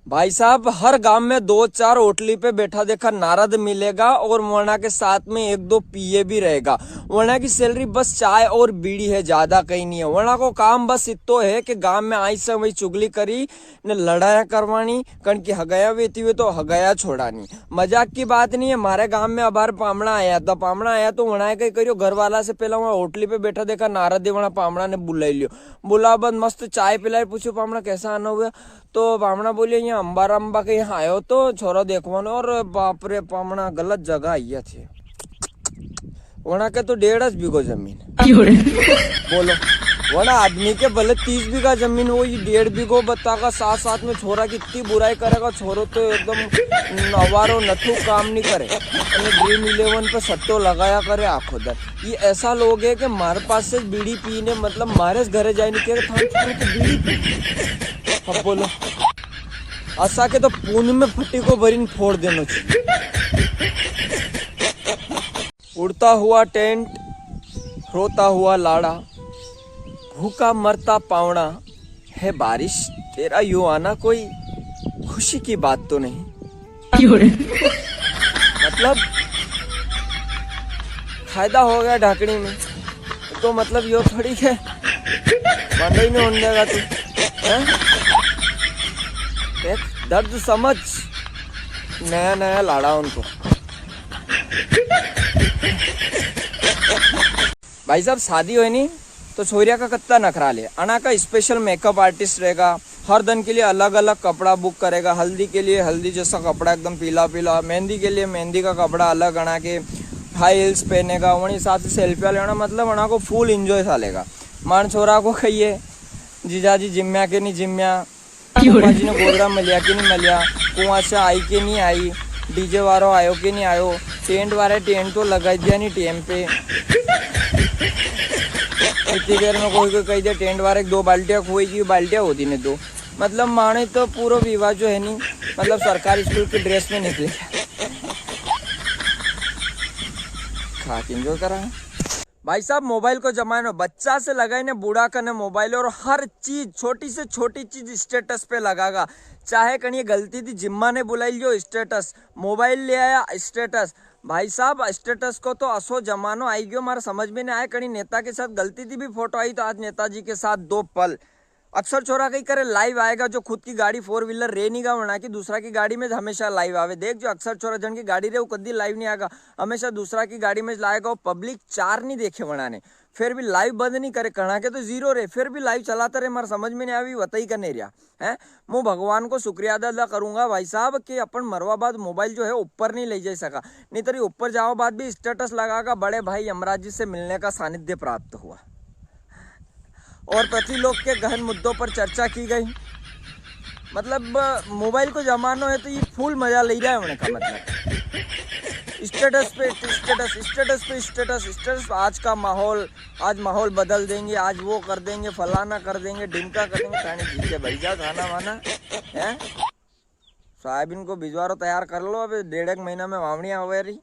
भाई साहब, हर गांव में दो चार होटली पे बैठा देखा नारद मिलेगा और वरना के साथ में एक दो पीए भी रहेगा। वरना की सैलरी बस चाय और बीड़ी है, ज्यादा कहीं नहीं है। वरना को काम बस इतो है कि गांव में आई से वही चुगली करी ने लड़ाया करवानी, कण की हगया वेती हुए तो हगया छोड़ानी। मजाक की बात नहीं है। हमारे गांव में अबार पामड़ा आया तो वना कहीं करियो घर वाला से पहला वहाँ होटली पे बैठा देखा नारद दे, वहाँ पामड़ा ने बुलाई लियो। बुला बंद मस्त चाय पिलाई, पूछो पामड़ा कैसा आना हुआ। तो पामड़ा बोलिए यहाँ अंबा के यहाँ आयो तो छोरा देखवानो, और बाप रे पामड़ा गलत जगह आई थे। वना के तो 1.5 बीघो जमीन बोलो। वना आदमी के भले 30 बीघा जमीन हो, ये 1.5 बीघो बता का साथ साथ में छोरा कितनी बुराई करेगा। छोरो तो एकदम नवारो नथु काम नहीं करे, ड्रीम 11 पे सट्टो लगाया करे आखो दर। ये ऐसा लोग है कि हमारे पास से बीड़ी पीने मतलब मारे घरे जाए नहीं के बीड़ी पी। अब बोलो असा के तो पून में फटी को भरीन फोड़ देनो चाहिए। उड़ता हुआ टेंट, रोता हुआ लाड़ा, भूखा मरता पावड़ा है बारिश, तेरा यूं आना कोई खुशी की बात तो नहीं। मतलब फायदा हो गया ढाकनी में तो मतलब यो थोड़ी है मंडई में होने देगा तू है? दर्द समझ, नया नया लाड़ा उनको। भाई साहब शादी हो नहीं तो छोरिया का कत्ता नखरा ले, अना का स्पेशल मेकअप आर्टिस्ट रहेगा, हर दिन के लिए अलग अलग कपड़ा बुक करेगा। हल्दी के लिए हल्दी जैसा कपड़ा एकदम पीला पीला, मेहंदी के लिए मेहंदी का कपड़ा अलग अना के, हाई हिल्स पहनेगा, वही साथ से सेल्फिया लेना, मतलब अना को फुल इंजॉय सालेगा। मान छोरा को कहिए जीजाजी जिम्या के नहीं जिम्या, जी ने गोदरा मलिया कि नहीं मलिया, कुआं से आई के नहीं आई, डीजे वारो आयो कि नहीं आयो, टेंट वाले टेंट तो लगा दिया नहीं टेम पे। इतनी देर में कोई कही दे टेंट वाले 2 बाल्टियाँ खोई की बाल्टियाँ होती ने 2, मतलब माने तो पूरा विवाह जो है नहीं मतलब सरकारी स्कूल की ड्रेस में निकले खा के इंजॉय करा। भाई साहब मोबाइल को जमाने, बच्चा से लगाई ने बूढ़ा करने मोबाइल, और हर चीज छोटी से छोटी चीज स्टेटस पे लगागा। चाहे कहीं गलती थी जिम्मा ने बुलाई जो स्टेटस, मोबाइल ले आया स्टेटस। भाई साहब स्टेटस को तो असो जमानो आई गयो, हमारा समझ में नहीं आया। कहीं नेता के साथ गलती थी भी फोटो आई तो आज नेताजी के साथ 2 पल। अक्सर छोरा कहीं करे लाइव आएगा, जो खुद की गाड़ी 4 व्हीलर रे नहीं गा वरना की दूसरा की गाड़ी में हमेशा लाइव आवे। देख जो अक्सर छोरा जन की गाड़ी रे वो कभी लाइव नहीं आएगा, हमेशा दूसरा की गाड़ी में लाएगा। वो पब्लिक 4 नहीं देखे बनाने, फिर भी लाइव बंद नहीं करे, कहना के तो 0 रे, फिर भी लाइव चलाता रहे। हमारा समझ में नहीं आवी वतई का नहीं रहा है। मैं भगवान को शुक्रिया अदा करूंगा भाई साहब कि अपन मरवा बाद मोबाइल जो है ऊपर नहीं ले जा सका, नहीं तो ऊपर जाओ बाद भी स्टेटस लगागा बड़े भाई यमराज जी से मिलने का सानिध्य प्राप्त हुआ, और पृथ्वी लोक के गहन मुद्दों पर चर्चा की गई। मतलब मोबाइल को जमाना है तो ये फुल मजा ले रहा है होने का मतलब। स्टेटस पे स्टेटस, स्टेटस पे स्टेटस, स्टेटस। आज का माहौल, आज माहौल बदल देंगे, आज वो कर देंगे, फलाना कर देंगे, डिमका कर देंगे, खाने ठीक है भाई जा खाना वाना है। सोयाबीन को भिजवारो तैयार कर लो, अभी 1.5 महीना में वावणियाँ हो रही।